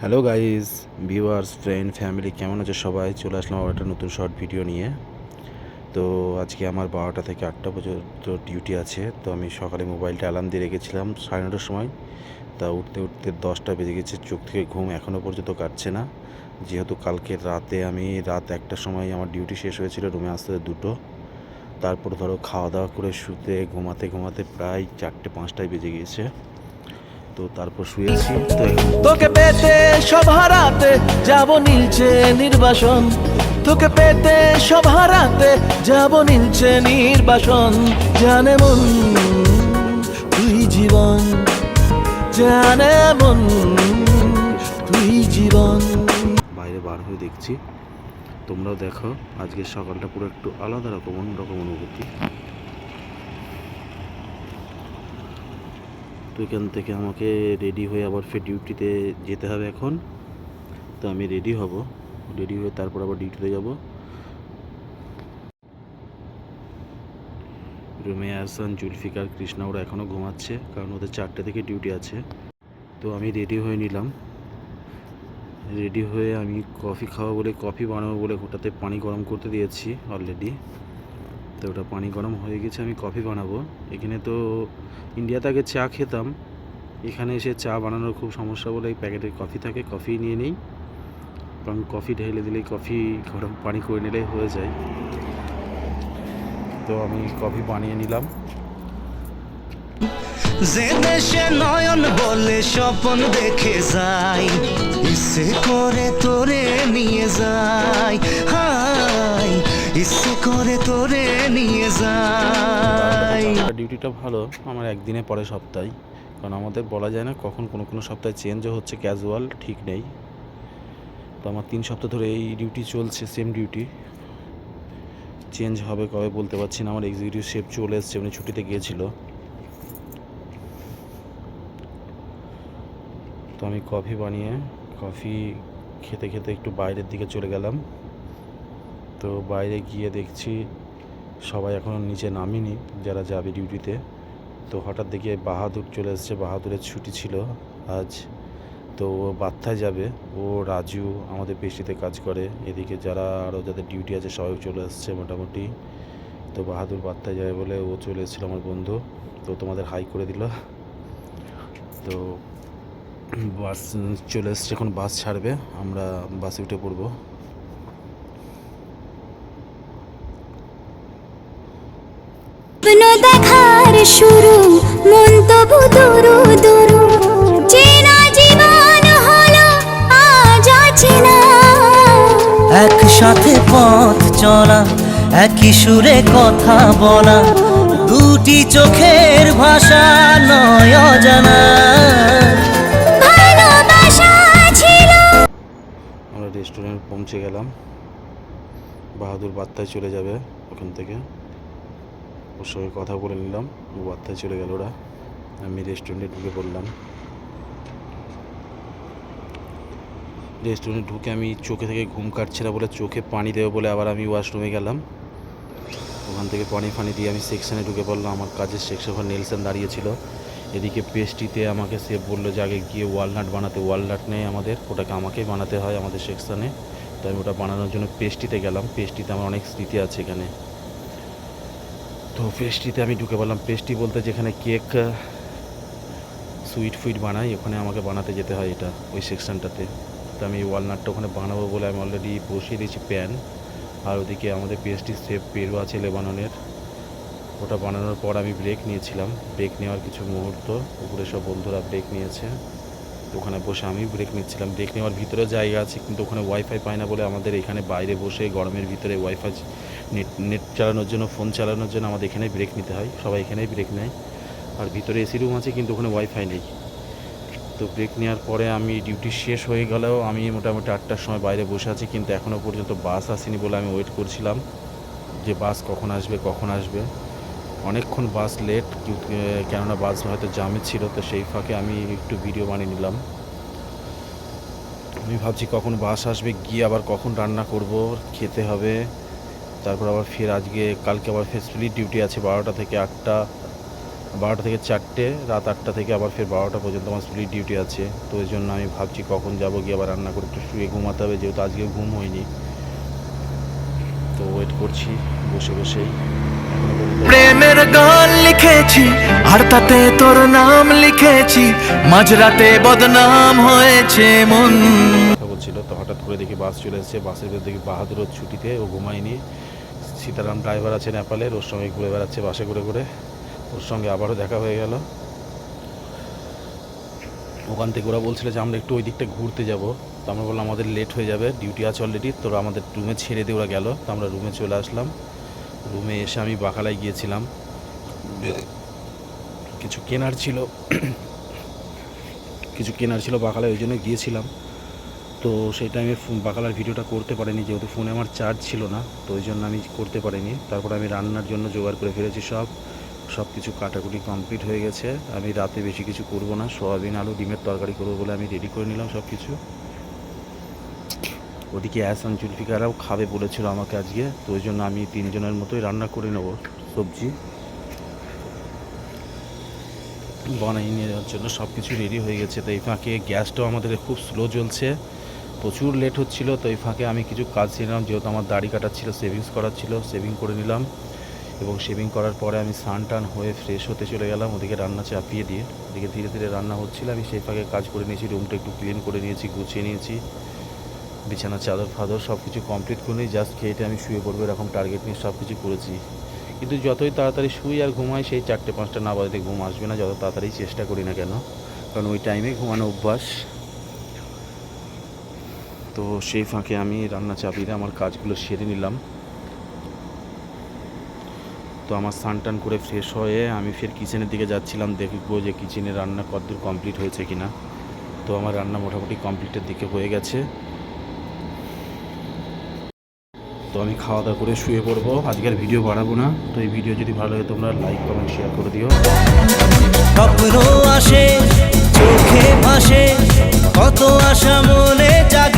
Hello guys, viewers, friend, family, কেমন আছে সবাই? চলে আসলাম আবার একটা নতুন শর্ট ভিডিও নিয়ে। তো আজকে আমার 12টা থেকে 8টা পর্যন্ত ডিউটি আছে। তো আমি সকালে মোবাইলটা অ্যালার্ম দিয়ে রেখেছিলাম 9:30টার সময়। তা উঠতে উঠতে 10টা বেজে গেছে, চোখ থেকে ঘুম এখনও পর্যন্ত কাটছে না। যেহেতু কালকে রাতে রাত 1টার সময় আমার ডিউটি শেষ হয়েছিল, রুমে আসতে 2টো। তারপর ধরো খাওয়া দাওয়া করে শুতে ঘুমাতে ঘুমাতে প্রায় 4টে-5টায় বেজে গিয়েছে। তো তারপর শুয়েছি। তো তোকে পেতে সব হারাতে যাব নীলছে নির্বাসন, তোকে পেতে সব হারাতে যাব নীলছে নির্বাসন। জানে মন তুই জীবন, জানে মন তুই জীবন। বাইরে বার হয়ে দেখছি, তোমরাও দেখো, আজকের সকালটা পুরো একটু আলাদা রকম, অন্যরকম অনুভূতি। তো এখান থেকে আমাকে রেডি হয়ে আবার ফের ডিউটিতে যেতে হবে এখন। তো আমি রেডি হব, রেডি হয়ে তারপর আবার ডিউটিতে যাব। রুমে আহসান, জুলফিকার, কৃষ্ণা ওরা এখনও ঘুমাচ্ছে, কারণ ওদের 4টে থেকে ডিউটি আছে। তো আমি রেডি হয়ে নিলাম। রেডি হয়ে আমি কফি খাওয়া বলে, কফি বানাবো বলে ওটাতে পানি গরম করতে দিয়েছি অলরেডি। তো ওটা পানি গরম হয়ে গেছে, আমি কফি বানাবো। এখানে তো ইন্ডিয়াতে আগে চা খেতাম, এখানে এসে চা বানানোর খুব সমস্যা বলে এই প্যাকেটের কফি থাকে, কফি নিয়ে নিই। কারণ কফি ঢেলে দিলেই, কফি গরম পানি করে নিলেই হয়ে যায়। তো আমি কফি বানিয়ে নিলাম। যে দেশে নয়ন বলে স্বপ্ন দেখে যাই, ইচ্ছে করে তোরে নিয়ে যাই, হাই ইচ্ছে করে তোরে নিয়ে যাই। ডিউটিটা ভালো আমার, একদিনে পরে সপ্তাহে, কারণ আমাদের বলা যায় না কখন কোনো সপ্তাহে চেঞ্জও হচ্ছে, ক্যাজুয়াল ঠিক নেই। তো আমার 3 সপ্তাহ ধরে এই ডিউটি চলছে, সেম ডিউটি। চেঞ্জ হবে কবে বলতে পারছি না। আমার এক্সিকিউটিভ শেফ চলে এসছে, উনি ছুটিতে গিয়েছিল। তো আমি কফি বানিয়ে, কফি খেতে খেতে একটু বাইরের দিকে চলে গেলাম। তো বাইরে গিয়ে দেখছি সবাই এখনও নিচে নামেনি, যারা যাবে ডিউটিতে। তো হঠাৎ দেখি বাহাদুর চলে এসছে, বাহাদুরের ছুটি ছিল আজ। তো ও বাত্তায় যাবে, ও রাজু আমাদের পেস্ট্রিতে কাজ করে, এদিকে যারা আরও যাদের ডিউটি আছে সবাই চলে এসছে মোটামুটি। তো বাহাদুর বাত্তায় যাবে বলে ও চলে এসেছিলো, আমার বন্ধু। তো তোমাদের হাই করে দিল। তো বাস চলে এসছে, এখন বাস ছাড়বে, আমরা বাসে উঠে পড়বো। দেখার শুরু মন তবু দুরু দুরু, চেনা জীবন হলো আজ অচেনা। একসাথে পথ চলা, একই সুরে কথা বলা, দুটি চোখের ভাষা নয় অজানা। ভালোবাসা ছিল। আমরা রেস্টুরেন্ট পৌঁছে গেলাম। বাহাদুর বাত্তায় চলে যাবে ওখান থেকে, ওর সঙ্গে কথা বলে নিলাম, ও বাত্তায় চলে গেল ওরা। আমি রেস্টুরেন্টে ঢুকে পড়লাম। রেস্টুরেন্টে ঢুকে আমি চোখে থেকে ঘুম কাটছে না বলে চোখে পানি দেবো বলে আবার আমি ওয়াশরুমে গেলাম। ওখান থেকে পানি দিয়ে আমি সেকশানে ঢুকে পড়লাম। আমার কাজের সেকশন নেলসন দাঁড়িয়েছিল। এদিকে পেস্ট্রিতে আমাকে সে বললো যে আগে গিয়ে ওয়ালনাট বানাতে, ওয়ালনাট নেই আমাদের, ওটাকে আমাকেই বানাতে হয় আমাদের সেকশানে। তো আমি ওটা বানানোর জন্য পেস্ট্রিতে গেলাম। পেস্ট্রিতে আমার অনেক স্মৃতি আছে এখানে। তো পেস্ট্রিতে আমি ঢুকে পড়লাম। পেস্ট্রি বলতে যেখানে কেক, সুইট বানাই, ওখানে আমাকে বানাতে যেতে হয়, এটা ওই সেকশানটাতে। তো আমি ওয়ালনাটটা ওখানে বানাবো বলে আমি অলরেডি বসিয়ে দিয়েছি প্যান। আর ওদিকে আমাদের পেস্ট্রি শেফ পেরু আছে লেবাননের, ওটা বানানোর পর আমি ব্রেক নিয়েছিলাম। ব্রেক নেওয়ার কিছু মুহূর্ত, উপরে সব বন্ধুরা ব্রেক নিয়েছে, তো ওখানে বসে আমি ব্রেক নিচ্ছিলাম। ব্রেক নেওয়ার ভিতরে জায়গা আছে, কিন্তু ওখানে ওয়াইফাই পায় না বলে আমাদের এখানে বাইরে বসে গরমের ভিতরে ওয়াইফাই নেট চালানোর জন্য, ফোন চালানোর জন্য আমাদের এখানেই ব্রেক নিতে হয়। সবাই এখানেই ব্রেক নেয়। আর ভিতরে এসি রুম আছে, কিন্তু ওখানে ওয়াইফাই নেই। তো ব্রেক নেওয়ার পরে আমি ডিউটি শেষ হয়ে গেলেও আমি মোটামুটি 8টার সময় বাইরে বসে আছি, কিন্তু এখনও পর্যন্ত বাস আসেনি বলে আমি ওয়েট করছিলাম যে বাস কখন আসবে। অনেকক্ষণ বাস লেট, কেননা বাস হয়তো জামে ছিল। তো সেই ফাঁকে আমি একটু ভিডিও বানিয়ে নিলাম। আমি ভাবছি কখন বাস আসবে, গিয়ে আবার কখন রান্না করব, খেতে হবে। তারপর আবার ফের কালকে আবার ফের স্প্লিট ডিউটি আছে 12টা থেকে 8টা। 12টা থেকে 4টে, রাত 8টা থেকে আবার ফের 12টা পর্যন্ত আমার স্প্লিট ডিউটি আছে। তো ওই জন্য আমি ভাবছি কখন যাব, গিয়ে আবার রান্না করে একটু শুয়ে ঘুমাতে হবে, যেহেতু আজকে ঘুম হয়নি। তো ওয়েট করছি বসে বসেই। এখনো পর্যন্ত প্রেমের গান লিখেছি আর তাতে তোর নাম লিখেছি, মাঝরাতে বদনাম হয়েছে মন। কথা বলছিল, তো হঠাৎ করে দেখি বাস চলে এসেছে। বাসের ভেতর দেখি বাহাদুরও ছুটিতে, ও ঘুমায়নি। সীতারাম ড্রাইভার আছে নেপালের, ওর সঙ্গে ঘুরে বেড়াচ্ছে বাসে করে করে। ওর সঙ্গে আবারও দেখা হয়ে গেল। ওখান থেকে ওরা বলছিল যে আমরা একটু ওই দিকটা ঘুরতে যাব। তো আমরা বললাম আমাদের লেট হয়ে যাবে, ডিউটি আছে অলরেডি, তোরা আমাদের রুমে ছেড়ে দিয়ে ওরা গেল। তো আমরা রুমে চলে আসলাম। রুমে এসে আমি বাকালায় গিয়েছিলাম, কিছু কেনার ছিল বাকালায়, ওই জন্য গিয়েছিলাম। তো সেই টাইমে বাকালার ভিডিওটা করতে পারিনি, যেহেতু ফোনে আমার চার্জ ছিল না, তো ওই জন্য আমি করতে পারিনি। তারপর আমি রান্নার জন্য জোগাড় করে ফেলেছি, সব কিছু কাটাকুটি কমপ্লিট হয়ে গেছে। আমি রাতে বেশি কিছু করব না, সোয়াবিন আলু ডিমের তরকারি করবো বলে আমি রেডি করে নিলাম সব কিছু। ওদিকে অ্যাসান জুলফিকারাও খাবে বলেছিল আমাকে আজকে, তো ওই জন্য আমি 3 জনের মতোই রান্না করে নেব সবজি বানিয়ে নেওয়ার জন্য। সব কিছু রেডি হয়ে গেছে। তো এই ফাঁকে গ্যাসটাও আমাদের খুব স্লো জ্বলছে, প্রচুর লেট হচ্ছিল। তো এই ফাঁকে আমি কিছু কাজ নিলাম, যেহেতু আমার দাড়ি কাটার ছিল, সেভিংস করার ছিল, সেভিং করে নিলাম। এবং শেভিং করার পরে আমি স্নান টান হয়ে ফ্রেশ হতে চলে গেলাম, ওদিকে রান্না চাপিয়ে দিয়ে। ওদিকে ধীরে ধীরে রান্না হচ্ছিল, আমি সেই ফাঁকে কাজ করে নিয়েছি, রুমটা একটু ক্লিন করে নিয়েছি, গুছিয়ে নিয়েছি, বিছানা চাদর ফাদর সব কিছু কমপ্লিট করে নিই। জাস্ট খেয়েতে আমি শুয়ে পড়বো এরকম টার্গেট নিয়ে সব কিছু করেছি। কিন্তু যতই তাড়াতাড়ি শুই আর ঘুমাই, সেই 4টে-5টা না বাজতে ঘুম আসবে না, যত তাড়াতাড়ি চেষ্টা করি না কেন, কারণ ওই টাইমে ঘুমানো অভ্যাস। তো সেই ফাঁকে আমি রান্না চাপিয়ে আমার কাজগুলো সেরে নিলাম। তো আমার স্নান টান করে ফ্রেশ হয়ে আমি ফের কিচেনের দিকে যাচ্ছিলাম, দেখবো যে কিচেনে রান্না কতদূর কমপ্লিট হয়েছে কিনা। তো আমার রান্না মোটামুটি কমপ্লিটের দিকে হয়ে গেছে। তো আমি খাওয়া দাওয়া করে শুয়ে পড়বো, আজকের ভিডিও বাড়াবো না। তো এই ভিডিও যদি ভালো লাগে তোমরা লাইক কমেন্ট শেয়ার করে দিও। স্বপ্ন আসে চোখে ভাসে, কত আশা মনে জাগে।